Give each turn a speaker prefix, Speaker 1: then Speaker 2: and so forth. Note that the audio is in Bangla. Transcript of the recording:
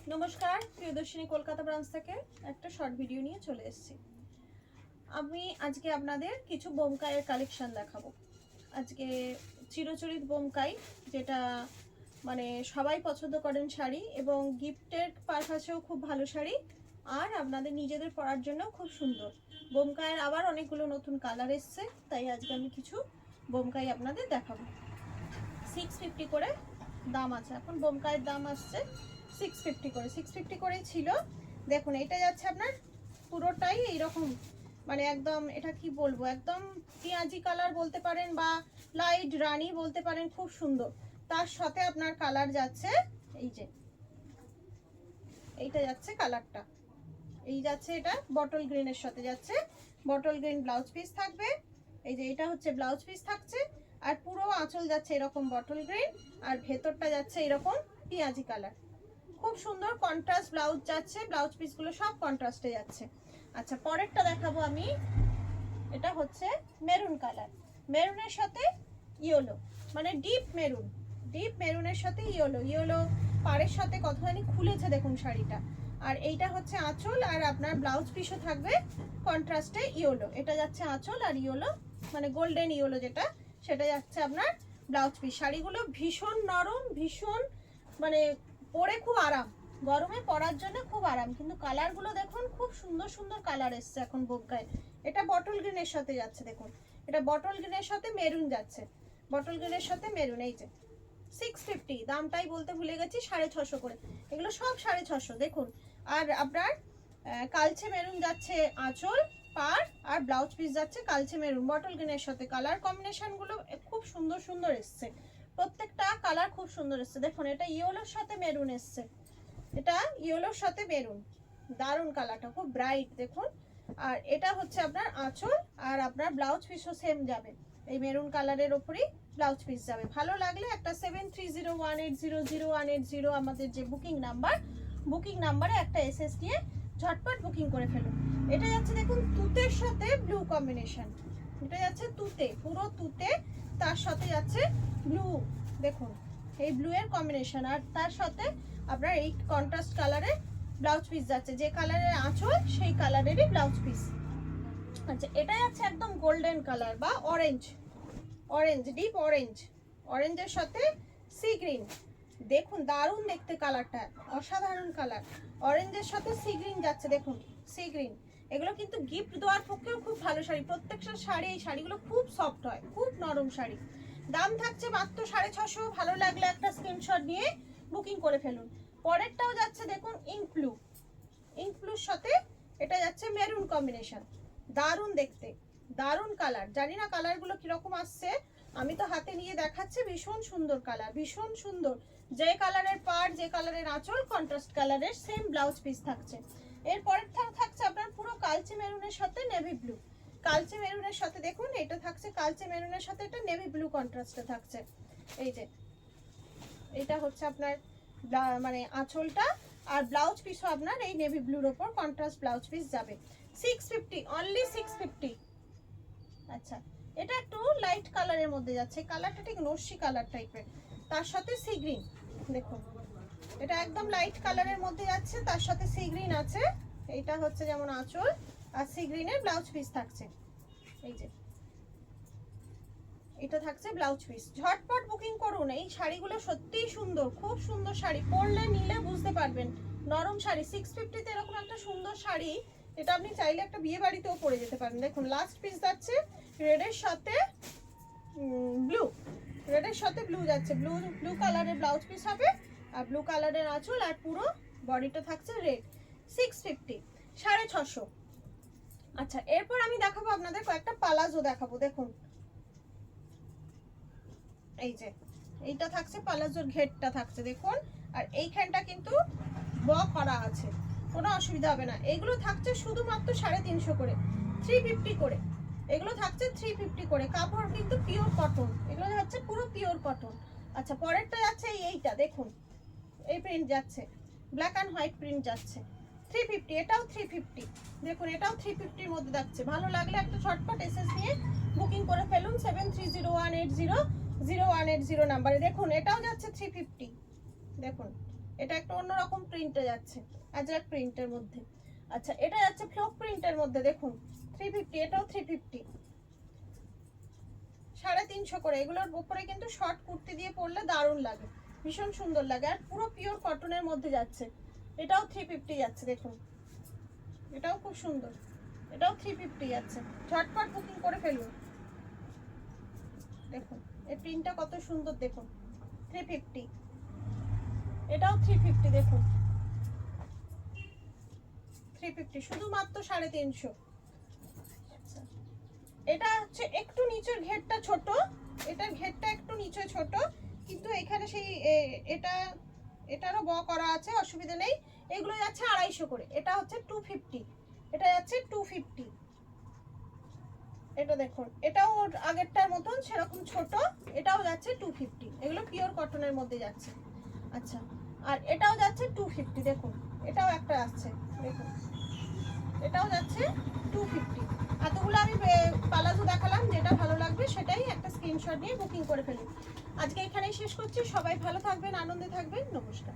Speaker 1: নমস্কার, প্রিয়দর্শিনী কলকাতা ব্রাঞ্চ থেকে একটা শর্ট ভিডিও নিয়ে চলে এসেছি। আমি আজকে আপনাদের কিছু বোমকাইয়ের কালেকশন দেখাবো। আজকে চিরচরিত বোমকাই, যেটা মানে সবাই পছন্দ করেন শাড়ি, এবং গিফটের পারপাসেও খুব ভালো শাড়ি, আর আপনাদের নিজেদের পরার জন্য খুব সুন্দর। বোমকাইয়ের আবার অনেকগুলো নতুন কালার এসছে, তাই আজকে আমি কিছু বোমকাই আপনাদের দেখাবো। 650 করে দাম আছে, এখন বোমকাইয়ের দাম আসছে 650 করে। 650 করেই ছিল। দেখুন, এটা যাচ্ছে আপনার পুরোটাই এইরকম, মানে একদম এটা কি বলবো, একদম পেঁয়াজি কালার বলতে পারেন বা লাইট রানি বলতে পারেন, খুব সুন্দর। তার সাথে আপনার কালার যাচ্ছে এই যে এইটা যাচ্ছে কালারটা, এই যাচ্ছে এটা বটল গ্রিনের সাথে যাচ্ছে। বটল গ্রিন ব্লাউজ পিস থাকবে, এই যে এটা হচ্ছে ব্লাউজ পিস থাকছে, আর পুরো আঁচল যাচ্ছে এরকম বটল গ্রিন, আর ভেতরটা যাচ্ছে এরকম পেঁয়াজি কালার। খুব সুন্দর কন্ট্রাস্ট ব্লাউজ যাচ্ছে, ব্লাউজ পিসগুলো সব কন্ট্রাস্টে যাচ্ছে। আচ্ছা, পরেরটা দেখাবো আমি। এটা হচ্ছে মেরুন কালার, মেরুনের সাথে ইয়েলো, মানে ডিপ মেরুন, ডিপ মেরুনের সাথে ইয়েলো। ইয়েলো পাড়ের সাথে কতখানি খুলেছে দেখুন শাড়িটা। আর এইটা হচ্ছে আঁচল, আর আপনার ব্লাউজ পিসও থাকবে কন্ট্রাস্টে ইয়েলো। এটা যাচ্ছে আঁচল, আর ইয়েলো মানে গোল্ডেন ইয়েলো যেটা, সেটা যাচ্ছে আপনার ব্লাউজ পিস। শাড়িগুলো ভীষণ নরম, ভীষণ মানে পরে খুব আরাম, গরমে পরার জন্য খুব আরাম। কিন্তু কালারগুলো দেখুন, খুব সুন্দর সুন্দর কালার এসছে এখন বোমকায়। এটা বটল গ্রিনের সাথে যাচ্ছে, দেখুন এটা বটল গ্রিনের সাথে মেরুন যাচ্ছে, বটল গ্রিনের সাথে মেরুন। এই যে 650, দামটাই বলতে ভুলে গেছি, 650 করে। এগুলো সব 650 দেখুন। আর আপনার কালচে মেরুন যাচ্ছে আঁচল পার, আর ব্লাউজ পিস যাচ্ছে কালচে মেরুন বটল গ্রিনের সাথে। কালার কম্বিনেশনগুলো খুব সুন্দর সুন্দর এসছে, প্রত্যেকটা কালার খুব সুন্দর এসছে। দেখুন, এটা ইয়েলোর সাথে মেরুন এসছে, এটা ইয়েলোর সাথে মেরুন, দারুন কালারটা, খুব ব্রাইট দেখুন। আর এটা হচ্ছে আপনার আঁচল, আর আপনার ব্লাউজ পিসও সেম যাবে, এই মেরুন কালারের ওপরই ব্লাউজ পিস যাবে। ভালো লাগলে একটা 7301800180 আমাদের যে বুকিং নাম্বার, বুকিং নাম্বারে একটা এসএস দিয়ে ঝটপট বুকিং করে ফেলুন। এটা যাচ্ছে দেখুন তুতের সাথে ব্লু কম্বিনেশন, এটা যাচ্ছে তুতে, পুরো তুতে, তার সাথে যাচ্ছে ব্লু, দেখুন এই ব্লু এর কম্বিনেশন, আর তার সাথে আপনার এই কন্ট্রাস্ট কালারের ব্লাউজ পিস যাচ্ছে, যে কালারের আঁচল সেই কালারেরই ব্লাউজ পিস। আচ্ছা, এটা যাচ্ছে একদম গোল্ডেন কালার বা অরেঞ্জ, অরেঞ্জ ডিপ অরেঞ্জ, অরেঞ্জের সাথে সি গ্রিন। দেখুন দারুণ দেখতে কালারটা, অসাধারণ কালার। অরেঞ্জের সাথে সি গ্রিন যাচ্ছে, দেখুন সি গ্রিন। এগুলো কিন্তু গিফট দেওয়ার পক্ষেও খুব ভালো শাড়ি, প্রত্যেকটা শাড়ি, এই শাড়িগুলো খুব সফট হয়, খুব নরম শাড়ি। দাম থাকছে মাত্র 650। ভালো লাগলে একটা স্ক্রিনশট নিয়ে বুকিং করে ফেলুন। পরেরটাও যাচ্ছে দেখুন ইঙ্ক ব্লু, ইঙ্ক ব্লুর সাথে এটা যাচ্ছে মেরুন কম্বিনেশন, দারুণ দেখতে, দারুণ কালার। জানি না কালারগুলো কিরকম আসছে, আমি তো হাতে নিয়ে দেখাচ্ছি। ভীষণ সুন্দর কালার, ভীষণ সুন্দর। যে কালারের পাড়, যে কালারের আঁচল, কন্ট্রাস্ট কালারের সেম ব্লাউজ পিস থাকছে। এরপরের থাকছে আপনার পুরো কালচে মেরুনের সাথে নেভি ব্লু, কালচে মেরুনের সাথে দেখুন এটা থাকছে কালচে মেরুনের সাথে এটা নেভি ব্লু কন্ট্রাস্টে থাকছে। এই যে এটা হচ্ছে আপনার মানে আঁচলটা, আর ব্লাউজ পিসও আপনার এই নেভি ব্লুর ওপর কন্ট্রাস্ট ব্লাউজ পিস যাবে। 650, অনলি 650। আচ্ছা, এটা একটু লাইট কালারের মধ্যে যাচ্ছে, কালারটা ঠিক নস্যি কালার টাইপের, তার সাথে সি গ্রিন। দেখুন এটা একদম লাইট কালারের মধ্যে যাচ্ছে, তার সাথে সি গ্রিন আছে। এইটা হচ্ছে যেমন আঁচল, আর সি গ্রিনের ব্লাউজ পিস থাকছে। এই যে এটা থাকছে ব্লাউজ পিস। ঝটপট বুকিং করুন, এই শাড়িগুলো সত্যিই সুন্দর, খুব সুন্দর শাড়ি, পরলে নিলে বুঝতে পারবেন নরম শাড়ি। 650-তে এরকম একটা সুন্দর শাড়ি, এটা আপনি চাইলে একটা বিয়ে বাড়িতেও পরে যেতে পারেন। দেখুন লাস্ট পিস যাচ্ছে রেডের সাথে ব্লু, রেডের সাথে ব্লু যাচ্ছে, ব্লু ব্লু কালারের ব্লাউজ পিস হবে, আর ব্লু কালারের আঁচল, আর পুরো বডিটা থাকছে রেড। 650, 650। আচ্ছা, এরপর আমি দেখাবো আপনাদের কয়েকটা পালাজো দেখাবো। দেখুন এই যে এইটা থাকছে পালাজোর ঘেরটা থাকছে দেখুন, আর এইখানটা কিন্তু ব করা আছে, কোনো অসুবিধা হবে না। এগুলো থাকছে শুধুমাত্র 350 করে, 350 করে, এগুলো থাকছে 350 করে। কাপড় কিন্তু পিওর কটন, এগুলো হচ্ছে পুরো পিওর কটন। আচ্ছা, পরেরটা যাচ্ছে এইটা দেখুন, এই প্রিন্ট যাচ্ছে, ব্ল্যাক অ্যান্ড হোয়াইট প্রিন্ট যাচ্ছে, 350, এটাও 350। দেখুন এটাও 350-র মধ্যে যাচ্ছে। ভালো লাগলে একটা ঝটপট এসএস নিয়ে বুকিং করে ফেলুন 7301800180 নাম্বারে। দেখুন এটাও যাচ্ছে 350, দেখুন এটা একটা অন্যরকম প্রিন্টে যাচ্ছে, আজরাক প্রিন্টের মধ্যে। আচ্ছা এটা যাচ্ছে ফ্লোক প্রিন্টের মধ্যে, দেখুন 350, এটাও 350, 350 করে। এগুলোর উপরে কিন্তু শর্ট কুর্তি দিয়ে পরলে দারুণ লাগে, ভীষণ সুন্দর লাগে, আর পুরো পিওর কটনের মধ্যে যাচ্ছে। এটাও 350 যাচ্ছে, দেখুন এটাও খুব সুন্দর, এটাও 350 যাচ্ছে। ঝটপট বুকিং করে ফেলুন। দেখুন এই প্রিন্টটা কত সুন্দর, দেখুন 350, এটাও 350, দেখুন 350, শুধুমাত্র 350। এটা হচ্ছে একটু নিচের ঘেরটা ছোট, এটার ঘেরটা একটু নিচে ছোট, কিন্তু এখানে সেই এটারও ব করা আছে, অসুবিধা নেই। এগুলো যাচ্ছে 250 করে। এটা হচ্ছে 250, এটা যাচ্ছে 250। এটা দেখুন এটাও আগেরটার মতন সেরকম ছোট, এটাও যাচ্ছে 250। এগুলো পিওর কটনের মধ্যে যাচ্ছে। আচ্ছা আর এটাও যাচ্ছে 250, দেখুন এটাও একটা আসছে, দেখুন এটাও যাচ্ছে 250। এতগুলো আমি পালাজো দেখালাম, যেটা ভালো লাগবে সেটাই একটা স্ক্রিনশট নিয়ে বুকিং করে ফেলুন। আজকে এখানেই শেষ করছি। সবাই ভালো থাকবেন, আনন্দে থাকবেন, নমস্কার।